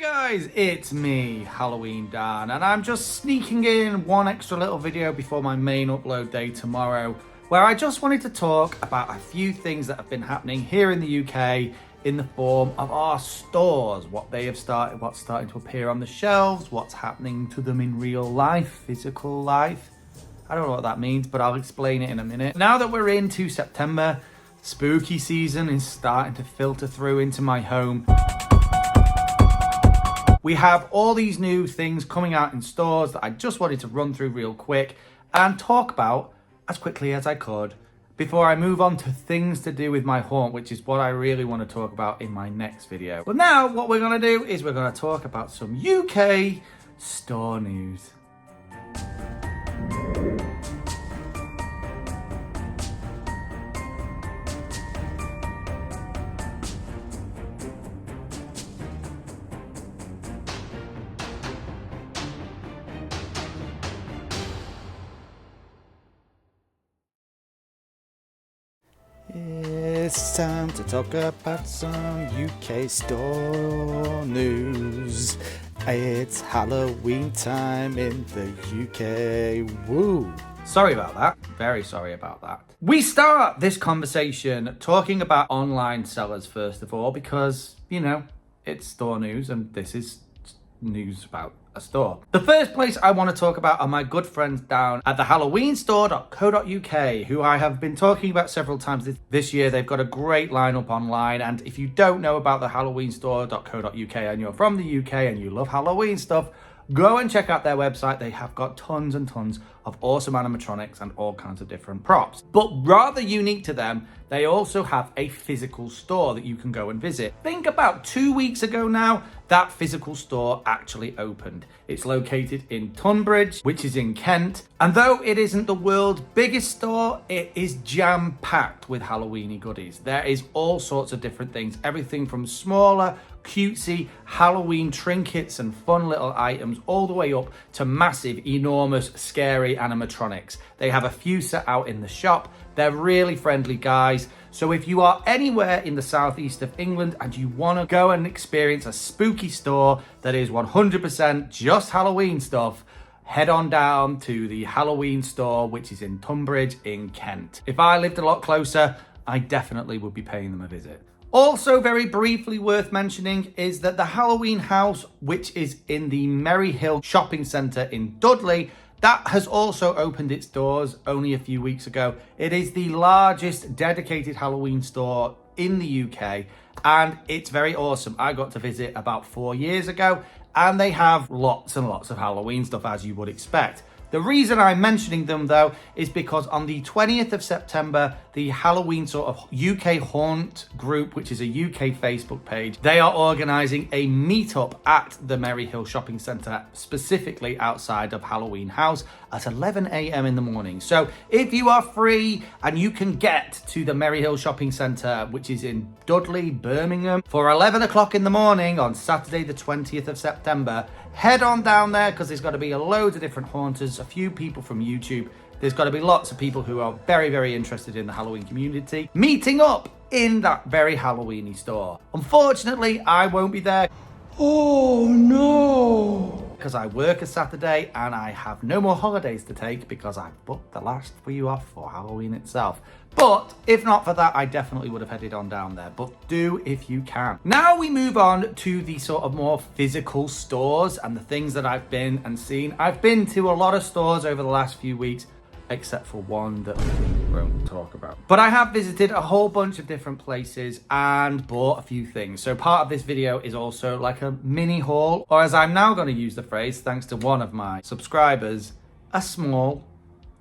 Guys, it's me, Halloween Dan, and I'm just sneaking in one extra little video before my main upload day tomorrow, where I just wanted to talk about a few things that have been happening here in the UK in the form of our stores, what they have started, what's starting to appear on the shelves, what's happening to them in real life, physical life. I don't know what that means, but I'll explain it in a minute. Now that we're into September, spooky season is starting to filter through into my home. We have all these new things coming out in stores that I just wanted to run through real quick and talk about as quickly as I could before I move on to things to do with my haunt, which is what I really want to talk about in my next video. But now what we're going to do is we're going to talk about some UK store news. It's time to talk about some UK store news. It's Halloween time in the UK. Woo! Sorry about that. Very sorry about that. We start this conversation talking about online sellers first of all because, you know, it's store news and this is news about a store. The first place I want to talk about are my good friends down at the halloweenstore.co.uk, who I have been talking about several times this year. They've got a great lineup online, and if you don't know about the halloweenstore.co.uk and you're from the UK and you love Halloween stuff, go and check out their website. They have got tons and tons of awesome animatronics and all kinds of different props. But rather unique to them, they also have a physical store that you can go and visit. Think about 2 weeks ago now, that physical store actually opened. It's located in Tunbridge, which is in Kent. And though it isn't the world's biggest store, it is jam-packed with Halloweeny goodies. There is all sorts of different things, everything from smaller, cutesy Halloween trinkets and fun little items all the way up to massive, enormous, scary animatronics. They have a few set out in the shop. They're really friendly guys. So if you are anywhere in the southeast of England and you want to go and experience a spooky store that is 100% just Halloween stuff, head on down to the Halloween store, which is in Tunbridge in Kent. If I lived a lot closer, I definitely would be paying them a visit. Also very briefly worth mentioning is that the Halloween house, which is in the Merry Hill shopping centre in Dudley, that has also opened its doors only a few weeks ago. It is the largest dedicated Halloween store in the UK and it's very awesome. I got to visit about 4 years ago and they have lots and lots of Halloween stuff as you would expect. The reason I'm mentioning them though is because on the 20th of September, the Halloween sort of UK Haunt group, which is a UK Facebook page, they are organising a meetup at the Merry Hill Shopping Centre, specifically outside of Halloween House at 11 a.m. in the morning. So if you are free and you can get to the Merry Hill Shopping Centre, which is in Dudley, Birmingham, for 11 o'clock in the morning on Saturday the 20th of September, head on down there because there's got to be loads of different haunters, a few people from YouTube. There's got to be lots of people who are very, very interested in the Halloween community meeting up in that very Halloweeny store. Unfortunately, I won't be there. Oh no! Because I work a Saturday and I have no more holidays to take because I've booked the last few off for Halloween itself. But if not for that, I definitely would have headed on down there. But do if you can. Now we move on to the sort of more physical stores and the things that I've been and seen. I've been to a lot of stores over the last few weeks, except for one that we won't talk about. But I have visited a whole bunch of different places and bought a few things. So part of this video is also like a mini haul, or as I'm now going to use the phrase, thanks to one of my subscribers, a small.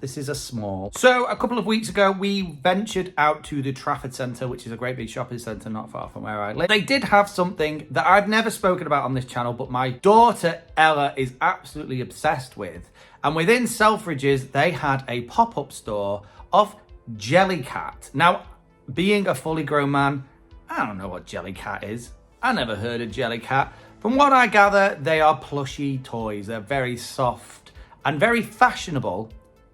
This is a small. So a couple of weeks ago, we ventured out to the Trafford Centre, which is a great big shopping centre not far from where I live. They did have something that I've never spoken about on this channel, but my daughter Ella is absolutely obsessed with. And within Selfridges, they had a pop-up store of Jellycat. Now, being a fully grown man, I don't know what Jellycat is. I never heard of Jellycat. From what I gather, they are plushy toys. They're very soft and very fashionable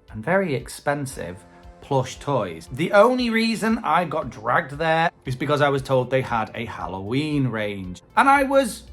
and very expensive plush toys. The only reason I got dragged there is because I was told they had a Halloween range. And I was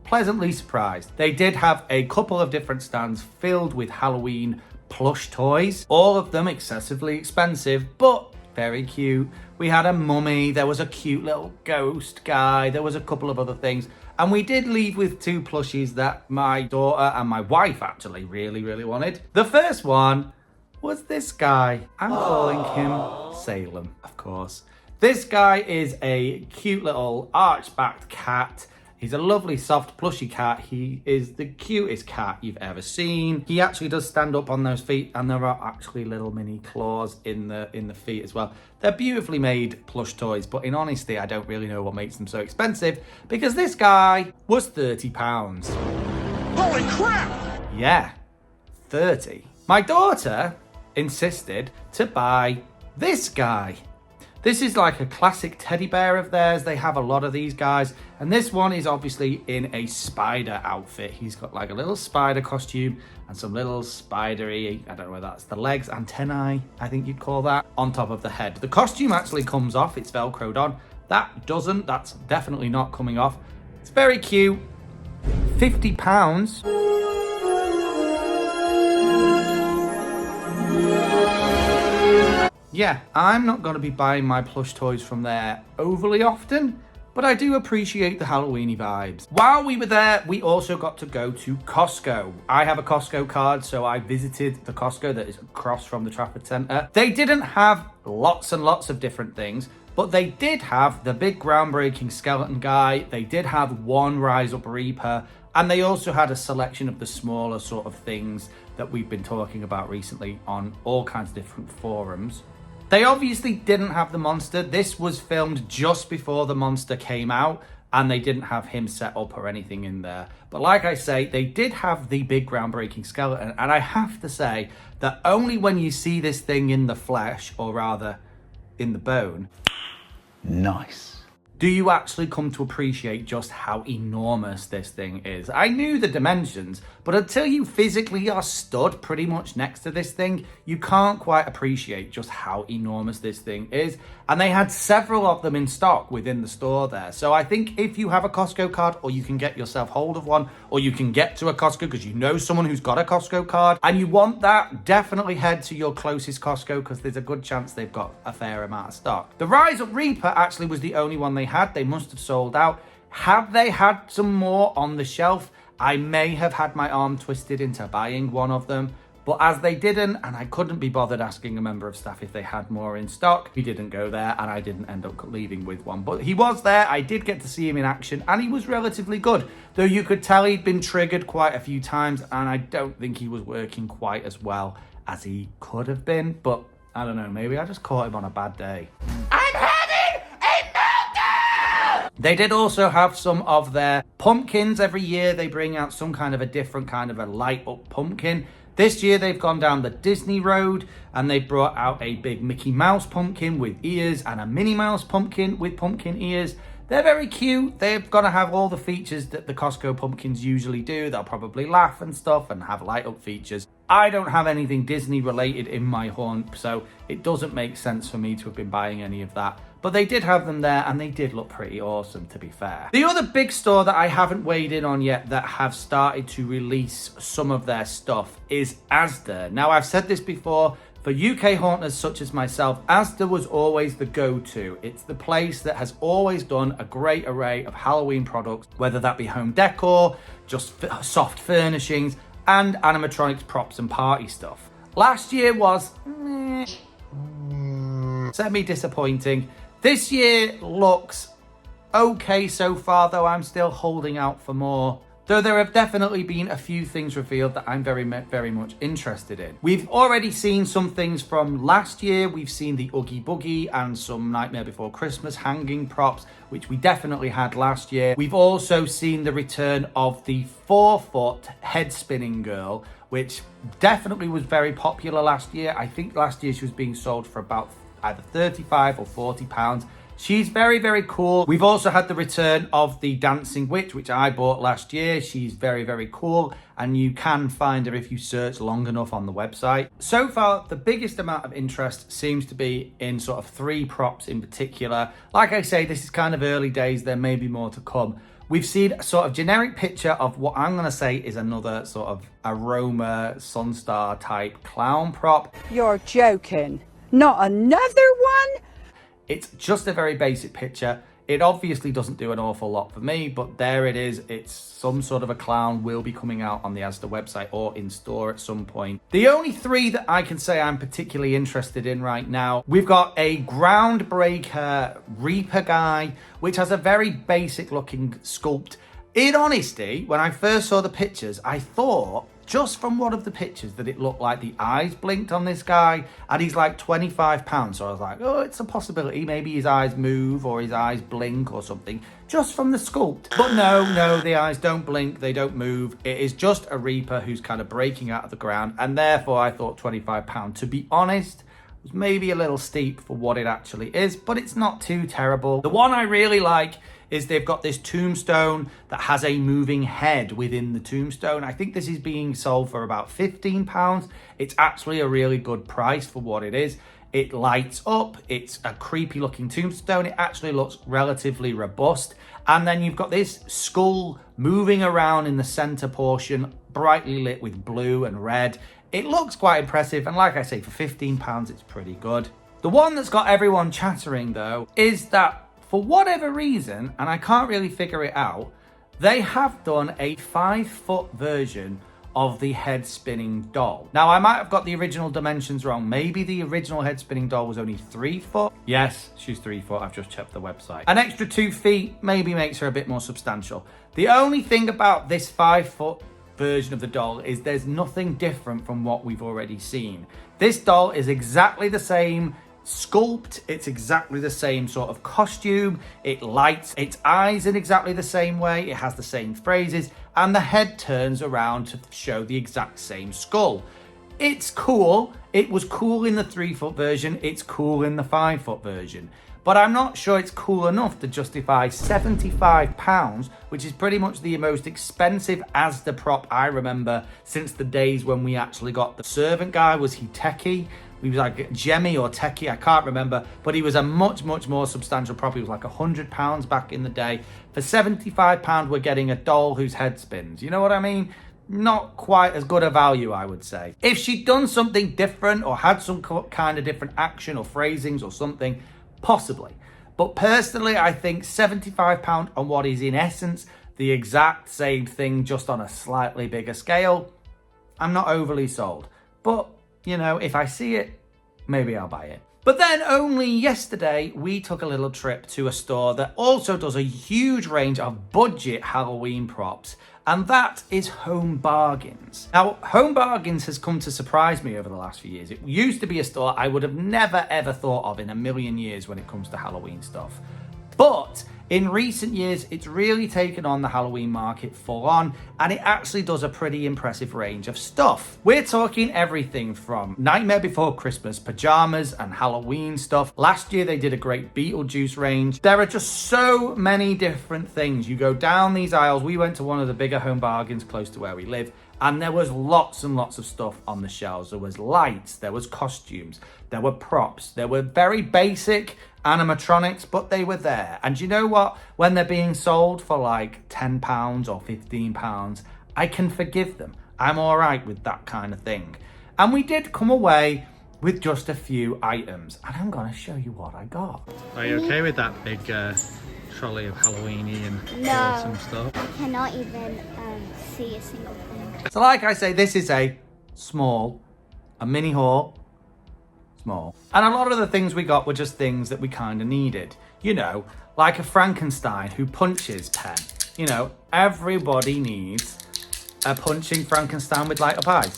pleasantly surprised. They did have a couple of different stands filled with Halloween plush toys, all of them excessively expensive, but very cute. We had a mummy, there was a cute little ghost guy, there was a couple of other things, and we did leave with 2 plushies that my daughter and my wife actually really wanted. The first one was this guy. I'm calling him Salem, of course. This guy is a cute little arch-backed cat. He's a lovely soft plushy cat. He is the cutest cat you've ever seen. He actually does stand up on those feet, and there are actually little mini claws in the feet as well. They're beautifully made plush toys, but in honesty, I don't really know what makes them so expensive, because this guy was £30. Holy crap! Yeah, 30. My daughter insisted to buy this guy. This is like a classic teddy bear of theirs. They have a lot of these guys. And this one is obviously in a spider outfit. He's got like a little spider costume and some little spidery, I don't know whether that's the legs, antennae, I think you'd call that, on top of the head. The costume actually comes off, it's Velcroed on. That doesn't, that's definitely not coming off. It's very cute. £50. Yeah, I'm not going to be buying my plush toys from there overly often, but I do appreciate the Halloweeny vibes. While we were there, we also got to go to Costco. I have a Costco card, so I visited the Costco that is across from the Trafford Centre. They didn't have lots and lots of different things, but they did have the big groundbreaking skeleton guy. They did have one Rise Up Reaper, and they also had a selection of the smaller sort of things that we've been talking about recently on all kinds of different forums. They obviously didn't have the monster. This was filmed just before the monster came out, and they didn't have him set up or anything in there. But like I say, they did have the big groundbreaking skeleton, and I have to say that only when you see this thing in the flesh, or rather in the bone, Nice. do you actually come to appreciate just how enormous this thing is. I knew the dimensions, but until you physically are stood pretty much next to this thing, you can't quite appreciate just how enormous this thing is. And they had several of them in stock within the store there. So I think if you have a Costco card, or you can get yourself hold of one, or you can get to a Costco because you know someone who's got a Costco card and you want that, definitely head to your closest Costco, because there's a good chance they've got a fair amount of stock. The Rise Up Reaper actually was the only one they had. They must have sold out. Have they had some more on the shelf? I may have had my arm twisted into buying one of them, but as they didn't, and I couldn't be bothered asking a member of staff if they had more in stock, we didn't go there, and I didn't end up leaving with one. But he was there. I did get to see him in action, and he was relatively good, though you could tell he'd been triggered quite a few times, and I don't think he was working quite as well as he could have been. But I don't know, maybe I just caught him on a bad day. I'm having a meltdown! They did also have some of their pumpkins. Every year they bring out some kind of a different kind of a light up pumpkin. This year they've gone down the Disney road, and they've brought out a big Mickey Mouse pumpkin with ears and a Minnie Mouse pumpkin with pumpkin ears. They're very cute. They're going to have all the features that the Costco pumpkins usually do. They'll probably laugh and stuff and have light up features. I don't have anything Disney related in my hunt, so it doesn't make sense for me to have been buying any of that. But they did have them there, and they did look pretty awesome, to be fair. The other big store that I haven't weighed in on yet that have started to release some of their stuff is Asda. Now, I've said this before, for UK haunters such as myself, Asda was always the go-to. It's the place that has always done a great array of Halloween products, whether that be home decor, just soft furnishings, and animatronics props and party stuff. Last year was semi-disappointing. This year looks okay so far, though I'm still holding out for more. Though there have definitely been a few things revealed that I'm very much interested in. We've already seen some things from last year. We've seen the Oogie Boogie and some Nightmare Before Christmas hanging props, which we definitely had last year. We've also seen the return of the 4-foot head spinning girl, which definitely was very popular last year. I think last year she was being sold for about either 35 or 40 pounds. She's very cool. We've also had the return of the Dancing Witch, which I bought last year. She's very cool, and you can find her if you search long enough on the website. So far, the biggest amount of interest seems to be in sort of 3 props in particular. Like I say, this is kind of early days. There may be more to come. We've seen a sort of generic picture of what I'm going to say is another sort of Aroma Sunstar type clown prop. You're joking. Not another one? It's just a very basic picture. It obviously doesn't do an awful lot for me, but there it is. It's some sort of a clown, will be coming out on the Asda website or in store at some point. The only three that I can say I'm particularly interested in right now, we've got a Groundbreaker Reaper guy, which has a very basic looking sculpt. In honesty, when I first saw the pictures, I thought, just from one of the pictures, that it looked like the eyes blinked on this guy, and he's like £25. So I was like, oh, it's a possibility. Maybe his eyes move or his eyes blink or something, just from the sculpt. But no, the eyes don't blink, they don't move. It is just a Reaper who's kind of breaking out of the ground, and therefore I thought £25, to be honest, was maybe a little steep for what it actually is, but it's not too terrible. The one I really like is they've got this tombstone that has a moving head within the tombstone. I think this is being sold for about £15. It's actually a really good price for what it is. It lights up, it's a creepy looking tombstone. It actually looks relatively robust. And then you've got this skull moving around in the center portion, brightly lit with blue and red. It looks quite impressive, and like I say, for £15, it's pretty good. The one that's got everyone chattering though is that, for whatever reason, and I can't really figure it out, they have done a 5-foot version of the head spinning doll. Now, I might have got the original dimensions wrong. Maybe the original head spinning doll was only 3 foot. Yes, she's 3 foot. I've just checked the website. An extra 2 feet maybe makes her a bit more substantial. The only thing about this 5-foot version of the doll is there's nothing different from what we've already seen. This doll is exactly the same sculpt, it's exactly the same sort of costume, it lights its eyes in exactly the same way, it has the same phrases, and the head turns around to show the exact same skull. It's cool. It was cool in the 3-foot version, it's cool in the 5-foot version, but I'm not sure it's cool enough to justify £75, which is pretty much the most expensive Asda prop I remember since the days when we actually got the servant guy. Was he techie? He was like Jemmy or Techie, I can't remember, but he was a much more substantial prop. He was like £100 back in the day. For £75, we're getting a doll whose head spins. You know what I mean? Not quite as good a value, I would say. If she'd done something different or had some kind of different action or phrasings or something, possibly. But personally, I think £75 on what is in essence the exact same thing, just on a slightly bigger scale, I'm not overly sold. But you know, if I see it, maybe I'll buy it. But then only yesterday, we took a little trip to a store that also does a huge range of budget Halloween props, and that is Home Bargains. Now, Home Bargains has come to surprise me over the last few years. It used to be a store I would have never ever thought of in a million years when it comes to Halloween stuff. But in recent years, it's really taken on the Halloween market full on, and it actually does a pretty impressive range of stuff. We're talking everything from Nightmare Before Christmas pajamas and Halloween stuff. Last year, they did a great Beetlejuice range. There are just so many different things. You go down these aisles. We went to one of the bigger Home Bargains close to where we live, and there was lots and lots of stuff on the shelves. There was lights, there was costumes, there were props, there were very basic animatronics, but they were there. And you know what? When they're being sold for like £10 or £15, I can forgive them. I'm all right with that kind of thing. And we did come away with just a few items, and I'm gonna show you what I got. Are you okay with that big trolley of Halloweeny and awesome stuff? I cannot even see a single thing. So like I say, this is a mini haul. Small. And a lot of the things we got were just things that we kind of needed. You know, like a Frankenstein who punches pen. You know, everybody needs a punching Frankenstein with light up eyes.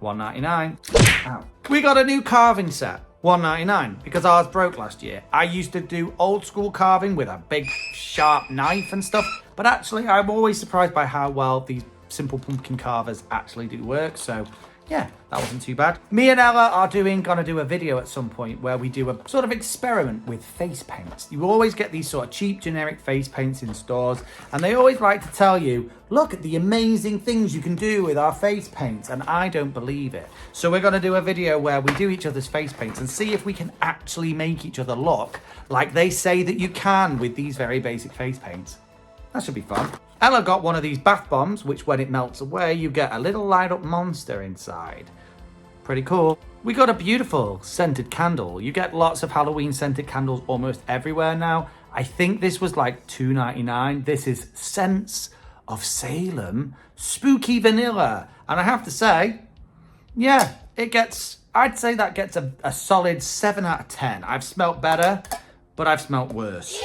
$1.99. Ow. We got a new carving set. $1.99 because ours broke last year. I used to do old school carving with a big sharp knife and stuff, but actually I'm always surprised by how well these simple pumpkin carvers actually do work. So yeah, that wasn't too bad. Me and Ella are gonna do a video at some point where we do a sort of experiment with face paints. You always get these sort of cheap generic face paints in stores, and they always like to tell you, look at the amazing things you can do with our face paints, and I don't believe it. So we're gonna do a video where we do each other's face paints and see if we can actually make each other look like they say that you can with these very basic face paints. That should be fun. Ella got one of these bath bombs, which when it melts away, you get a little light up monster inside. Pretty cool. We got a beautiful scented candle. You get lots of Halloween scented candles almost everywhere now. I think this was like $2.99. This is Scents of Salem Spooky Vanilla. And I have to say, yeah, I'd say that gets a solid 7 out of 10. I've smelt better, but I've smelt worse.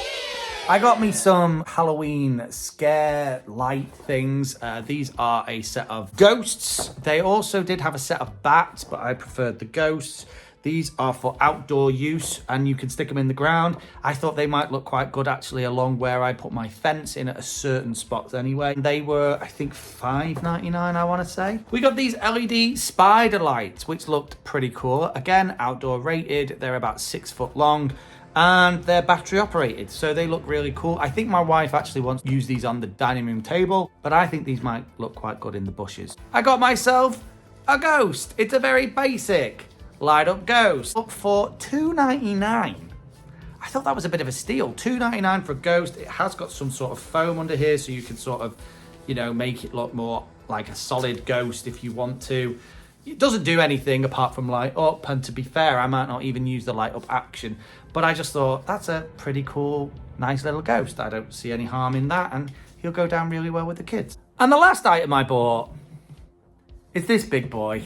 I got me some Halloween scare light things. These are a set of ghosts. They also did have a set of bats, but I preferred the ghosts. These are for outdoor use, and you can stick them in the ground. I thought they might look quite good actually along where I put my fence in at a certain spot anyway. They were, I think, $5.99, I want to say. We got these LED spider lights, which looked pretty cool. Again, outdoor rated. They're about 6 foot long. And they're battery operated, so they look really cool. I think my wife actually wants to use these on the dining room table, but I think these might look quite good in the bushes. I got myself a ghost. It's a very basic light up ghost. Up for $2.99. I thought that was a bit of a steal. $2.99 for a ghost. It has got some sort of foam under here, so you can sort of, you know, make it look more like a solid ghost if you want to. It doesn't do anything apart from light up, and to be fair, I might not even use the light up action, but I just thought that's a pretty cool, nice little ghost. I don't see any harm in that, and he'll go down really well with the kids. And the last item I bought is this big boy.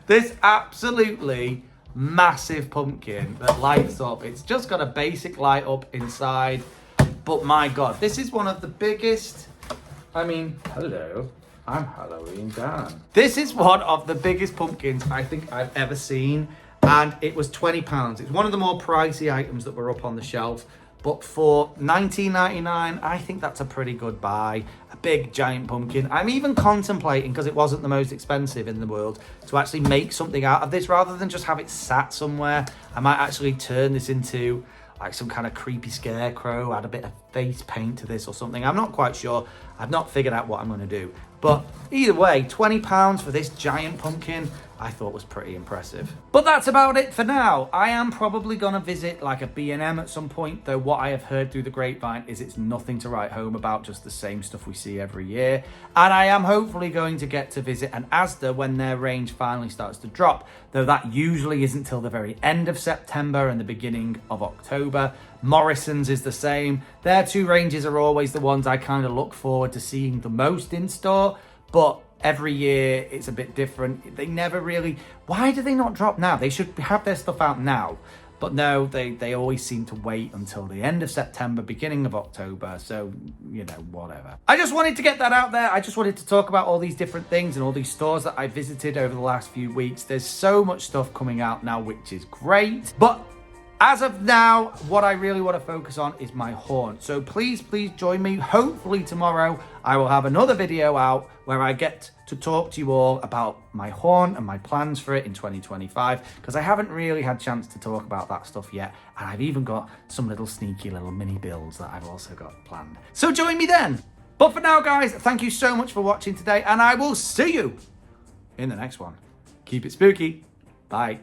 This absolutely massive pumpkin that lights up. It's just got a basic light up inside, but my God, this is one of the biggest. I mean, hello, I'm Halloween Dan. This is one of the biggest pumpkins I think I've ever seen, and it was £20. It's one of the more pricey items that were up on the shelf, but for $19.99, I think that's a pretty good buy. A big giant pumpkin. I'm even contemplating, because it wasn't the most expensive in the world, to actually make something out of this rather than just have it sat somewhere. I might actually turn this into like some kind of creepy scarecrow, add a bit of face paint to this or something. I'm not quite sure. I've not figured out what I'm going to do. But either way, £20 for this giant pumpkin, I thought was pretty impressive. But that's about it for now. I am probably going to visit like a B&M at some point, though what I have heard through the grapevine is it's nothing to write home about, just the same stuff we see every year. And I am hopefully going to get to visit an Asda when their range finally starts to drop, though that usually isn't till the very end of September and the beginning of October. Morrison's is the same. Their two ranges are always the ones I kind of look forward to seeing the most in store, but every year it's a bit different. They never really, why do they not drop now? They should have their stuff out now, but no, they always seem to wait until the end of September, beginning of October, so, you know, whatever. I just wanted to get that out there. I just wanted to talk about all these different things and all these stores that I visited over the last few weeks. There's so much stuff coming out now, which is great, but as of now, what I really want to focus on is my haunt. So please join me. Hopefully tomorrow I will have another video out where I get to talk to you all about my haunt and my plans for it in 2025, because I haven't really had a chance to talk about that stuff yet. And I've even got some little sneaky little mini builds that I've also got planned. So join me then. But for now, guys, thank you so much for watching today, and I will see you in the next one. Keep it spooky. Bye.